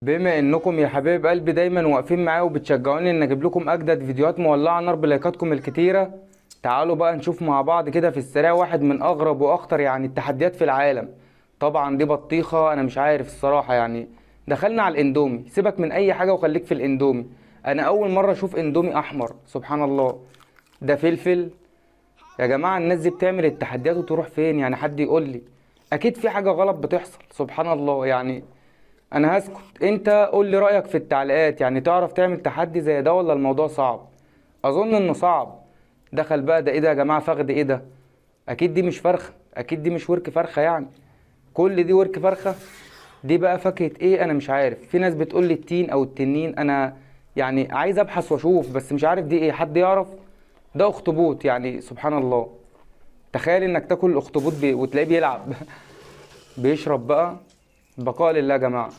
بما انكم يا حبايب قلبي دايما واقفين معايا وبتشجعوني ان اجيب لكم اجدد فيديوهات مولعه نار بلايكاتكم الكتيره، تعالوا بقى نشوف مع بعض كده في السريع واحد من اغرب واخطر التحديات في العالم. طبعا دي بطيخه، انا مش عارف الصراحه دخلنا على الاندومي، سيبك من اي حاجه وخليك في الاندومي. انا اول مره اشوف اندومي احمر، سبحان الله. ده فلفل. يا جماعه الناس دي بتعمل التحديات وتروح فين؟ حد يقول لي. اكيد في حاجه غلط بتحصل، سبحان الله انا هسكت. انت قول لي رأيك في التعليقات، تعرف تعمل تحدي زي ده ولا الموضوع صعب؟ اظن انه صعب. دخل بقى، ده ايه ده يا جماعة؟ فخد ايه ده؟ اكيد دي مش فرخة، اكيد دي مش ورك فرخة كل دي ورك فرخة. دي بقى فاكهة ايه؟ انا مش عارف. في ناس بتقول لي التين او التنين. انا عايز ابحث واشوف، بس مش عارف دي ايه. حد يعرف؟ ده اخطبوط، سبحان الله. تخيل انك تاكل الاخطبوط وتلاقيه بيلعب. بيشرب بقى. بقاء لله يا جماعة.